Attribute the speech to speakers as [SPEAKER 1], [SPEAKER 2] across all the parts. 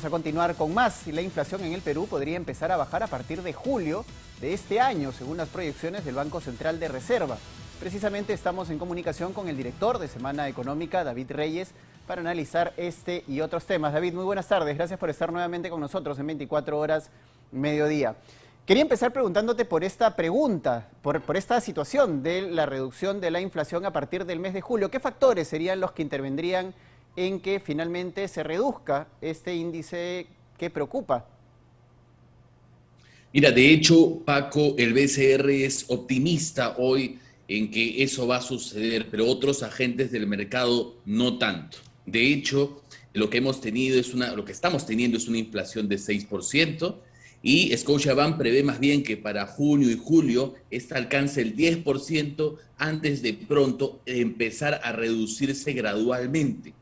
[SPEAKER 1] a continuar con más. La inflación en el Perú podría empezar a bajar a partir de julio de este año, según las proyecciones del Banco Central de Reserva. Precisamente estamos en comunicación con el director de Semana Económica, David Reyes, para analizar este y otros temas. David, muy buenas tardes. Gracias por estar nuevamente con nosotros en 24 horas mediodía. Quería empezar preguntándote por esta pregunta, por esta situación de la reducción de la inflación a partir del mes de julio. ¿Qué factores serían los que intervendrían en que finalmente se reduzca este índice que preocupa?
[SPEAKER 2] Mira, de hecho, Paco, el BCR es optimista hoy en que eso va a suceder, pero otros agentes del mercado no tanto. De hecho, lo que estamos teniendo es una inflación de 6%, y Scotiabank prevé más bien que para junio y julio esta alcance el 10% antes de pronto empezar a reducirse gradualmente.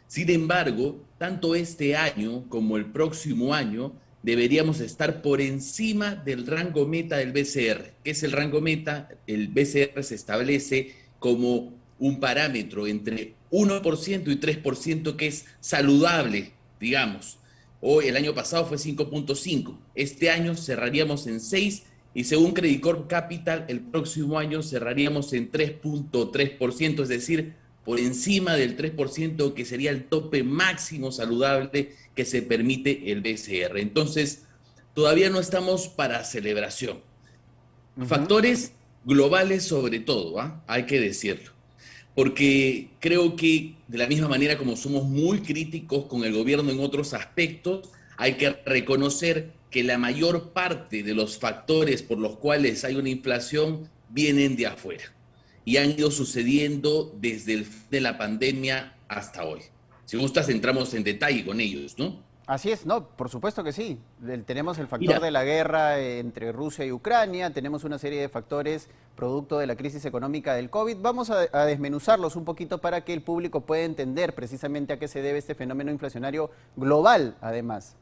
[SPEAKER 2] Sin embargo, tanto este año como el próximo año deberíamos estar por encima del rango meta del BCR. ¿Qué es el rango meta? El BCR se establece como un parámetro entre 1% y 3% que es saludable, digamos. Hoy, el año pasado fue 5.5. Este año cerraríamos en 6 y según Credit Corp Capital, el próximo año cerraríamos en 3.3%, es decir, por encima del 3%, que sería el tope máximo saludable que se permite el BCR. Entonces, todavía no estamos para celebración. Factores globales sobre todo, hay que decirlo. Porque creo que de la misma manera como somos muy críticos con el gobierno en otros aspectos, hay que reconocer que la mayor parte de los factores por los cuales hay una inflación vienen de afuera y han ido sucediendo desde el fin de la pandemia hasta hoy. Si gustas, entramos en detalle con ellos, ¿no?
[SPEAKER 1] Así es, no, por supuesto que sí. Tenemos el factor
[SPEAKER 2] Mira,
[SPEAKER 1] de la guerra entre Rusia y Ucrania, tenemos una serie de factores producto de la crisis económica del COVID. Vamos a desmenuzarlos un poquito para que el público pueda entender precisamente a qué se debe este fenómeno inflacionario global, además.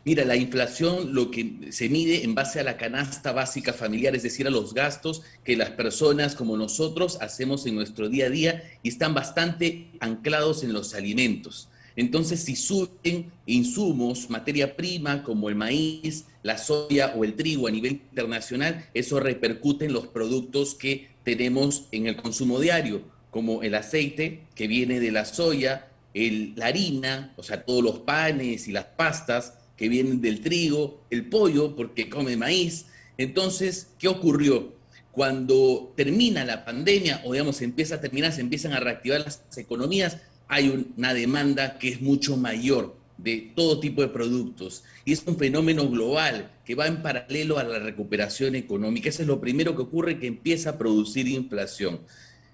[SPEAKER 2] Mira, la inflación lo que se mide en base a la canasta básica familiar, es decir, a los gastos que las personas como nosotros hacemos en nuestro día a día y están bastante anclados en los alimentos. Entonces, si suben insumos, materia prima como el maíz, la soya o el trigo a nivel internacional, eso repercute en los productos que tenemos en el consumo diario, como el aceite que viene de la soya, la harina, o sea, todos los panes y las pastas que vienen del trigo, el pollo porque come maíz. Entonces, ¿qué ocurrió? Cuando termina la pandemia, o digamos, se empiezan a reactivar las economías, hay una demanda que es mucho mayor de todo tipo de productos. Y es un fenómeno global que va en paralelo a la recuperación económica. Eso es lo primero que ocurre, que empieza a producir inflación.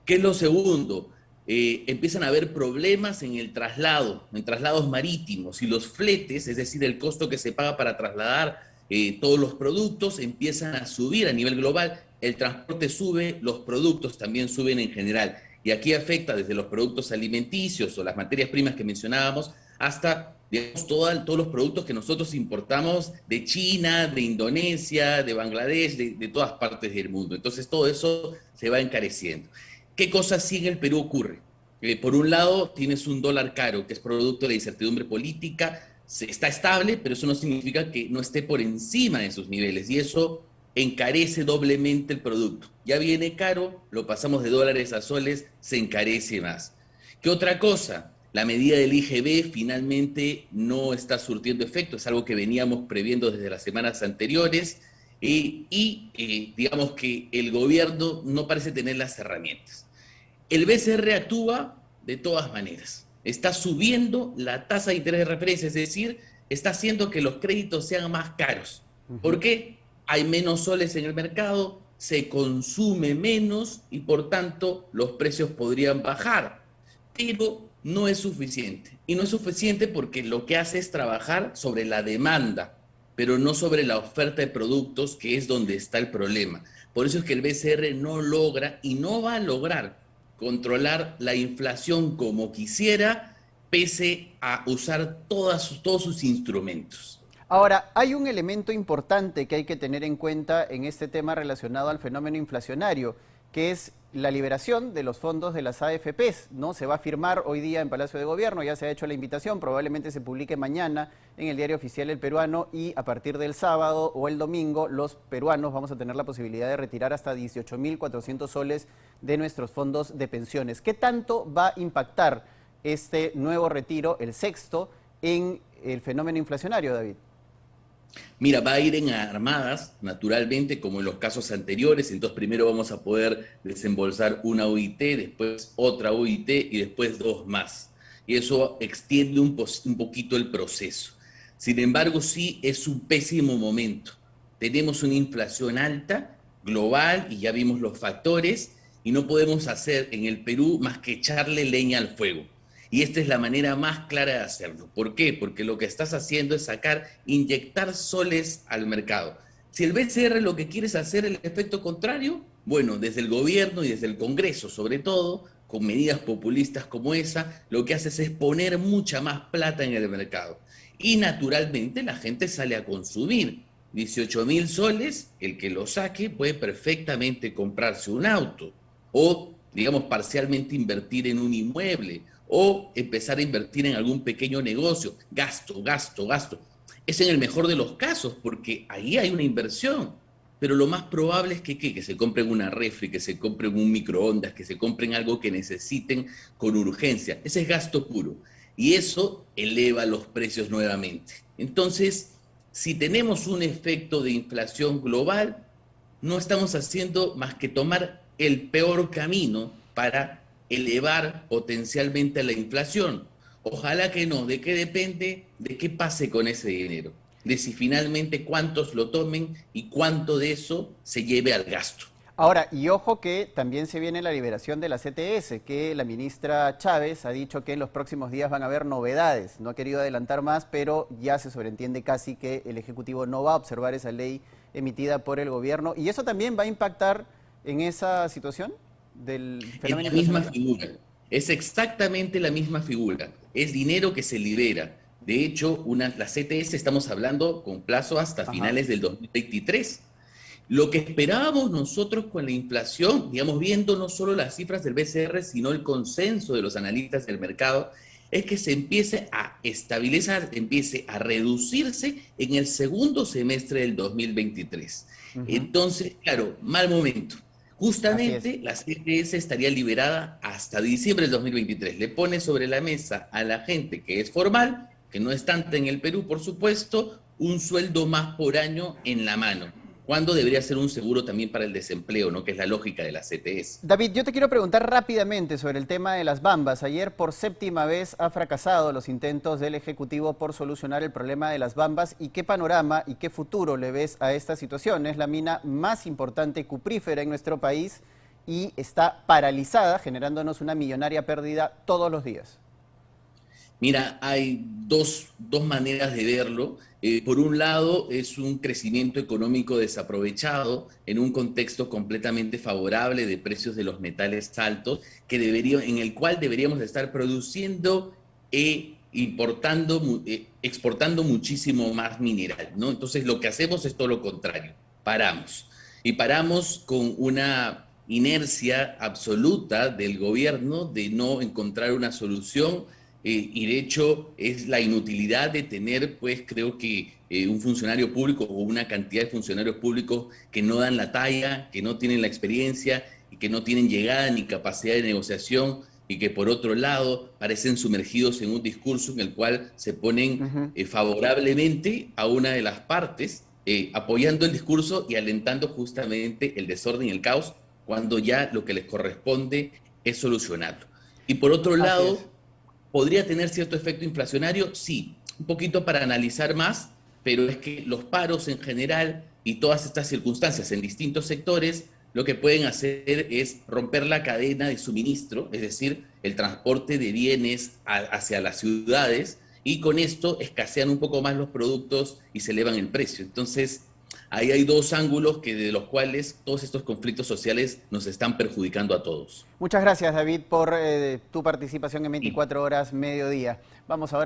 [SPEAKER 2] ¿Qué es lo segundo? Empiezan a haber problemas en el traslado, en traslados marítimos, y los fletes, es decir, el costo que se paga para trasladar todos los productos, empiezan a subir a nivel global. El transporte sube, los productos también suben en general. Y aquí afecta desde los productos alimenticios o las materias primas que mencionábamos hasta, digamos, todos los productos que nosotros importamos de China, de Indonesia, de Bangladesh, de todas partes del mundo. Entonces todo eso se va encareciendo. ¿Qué cosas sí en el Perú ocurre? Por un lado, tienes un dólar caro, que es producto de la incertidumbre política, está estable, pero eso no significa que no esté por encima de sus niveles, y eso encarece doblemente el producto. Ya viene caro, lo pasamos de dólares a soles, se encarece más. ¿Qué otra cosa? La medida del IGB finalmente no está surtiendo efecto, es algo que veníamos previendo desde las semanas anteriores, digamos que el gobierno no parece tener las herramientas. El BCR actúa de todas maneras. Está subiendo la tasa de interés de referencia, es decir, está haciendo que los créditos sean más caros. ¿Por qué? Hay menos soles en el mercado, se consume menos y por tanto los precios podrían bajar. Pero no es suficiente. Y no es suficiente porque lo que hace es trabajar sobre la demanda, pero no sobre la oferta de productos, que es donde está el problema. Por eso es que el BCR no logra y no va a lograr controlar la inflación como quisiera, pese a usar todos sus instrumentos.
[SPEAKER 1] Ahora, hay un elemento importante que hay que tener en cuenta en este tema relacionado al fenómeno inflacionario, que es la liberación de los fondos de las AFPs, ¿no? Se va a firmar hoy día en Palacio de Gobierno, ya se ha hecho la invitación, probablemente se publique mañana en el diario oficial El Peruano y a partir del sábado o el domingo los peruanos vamos a tener la posibilidad de retirar hasta 18.400 soles de nuestros fondos de pensiones. ¿Qué tanto va a impactar este nuevo retiro, el sexto, en el fenómeno inflacionario, David?
[SPEAKER 2] Mira, va a ir en armadas, naturalmente, como en los casos anteriores. Entonces, primero vamos a poder desembolsar una OIT, después otra OIT y después dos más. Y eso extiende un poquito el proceso. Sin embargo, sí es un pésimo momento. Tenemos una inflación alta, global, y ya vimos los factores, y no podemos hacer en el Perú más que echarle leña al fuego. Y esta es la manera más clara de hacerlo. ¿Por qué? Porque lo que estás haciendo es inyectar soles al mercado. Si el BCR lo que quiere es hacer el efecto contrario, bueno, desde el gobierno y desde el Congreso, sobre todo, con medidas populistas como esa, lo que haces es poner mucha más plata en el mercado. Y naturalmente la gente sale a consumir. 18.000 soles, el que lo saque puede perfectamente comprarse un auto o, digamos, parcialmente invertir en un inmueble o empezar a invertir en algún pequeño negocio. Gasto. Es en el mejor de los casos, porque ahí hay una inversión. Pero lo más probable es que se compren una refri, que se compren un microondas, que se compren algo que necesiten con urgencia. Ese es gasto puro. Y eso eleva los precios nuevamente. Entonces, si tenemos un efecto de inflación global, no estamos haciendo más que tomar el peor camino para elevar potencialmente la inflación. Ojalá que no. ¿De qué depende? De qué pase con ese dinero. De si finalmente cuántos lo tomen y cuánto de eso se lleve al gasto.
[SPEAKER 1] Ahora, y ojo que también se viene la liberación de la CTS, que la ministra Chávez ha dicho que en los próximos días van a haber novedades. No ha querido adelantar más, pero ya se sobreentiende casi que el Ejecutivo no va a observar esa ley emitida por el gobierno. ¿Y eso también va a impactar en esa situación del fenómeno?
[SPEAKER 2] Es la misma figura, es exactamente la misma figura. Es dinero que se libera. De hecho, la CTS estamos hablando con plazo hasta finales del 2023. Lo que esperábamos nosotros con la inflación, digamos, viendo no solo las cifras del BCR, sino el consenso de los analistas del mercado, es que se empiece a estabilizar, empiece a reducirse en el segundo semestre del 2023. Entonces, claro, mal momento. Justamente la CTS estaría liberada hasta diciembre del 2023. Le pone sobre la mesa a la gente que es formal, que no es tanta en el Perú, por supuesto, un sueldo más por año en la mano. ¿Cuándo debería ser un seguro también para el desempleo, ¿no? Que es la lógica de la CTS?
[SPEAKER 1] David, yo te quiero preguntar rápidamente sobre el tema de las bambas. Ayer por séptima vez ha fracasado los intentos del Ejecutivo por solucionar el problema de las bambas. ¿Y qué panorama y qué futuro le ves a esta situación? Es la mina más importante cuprífera en nuestro país y está paralizada, generándonos una millonaria pérdida todos los días.
[SPEAKER 2] Mira, hay dos maneras de verlo. Por un lado, es un crecimiento económico desaprovechado en un contexto completamente favorable de precios de los metales altos, en el cual deberíamos estar produciendo e exportando muchísimo más mineral, ¿no? Entonces, lo que hacemos es todo lo contrario, paramos. Y paramos con una inercia absoluta del gobierno de no encontrar una solución. Y de hecho es la inutilidad de tener, pues creo que un funcionario público o una cantidad de funcionarios públicos que no dan la talla, que no tienen la experiencia y que no tienen llegada ni capacidad de negociación y que por otro lado parecen sumergidos en un discurso en el cual se ponen favorablemente a una de las partes, apoyando el discurso y alentando justamente el desorden y el caos, cuando ya lo que les corresponde es solucionarlo. Y por otro lado, ¿podría tener cierto efecto inflacionario? Sí, un poquito para analizar más, pero es que los paros en general y todas estas circunstancias en distintos sectores lo que pueden hacer es romper la cadena de suministro, es decir, el transporte de bienes hacia las ciudades, y con esto escasean un poco más los productos y se elevan el precio. Entonces, ahí hay dos ángulos de los cuales todos estos conflictos sociales nos están perjudicando a todos.
[SPEAKER 1] Muchas gracias, David, por tu participación en 24 horas mediodía. Vamos ahora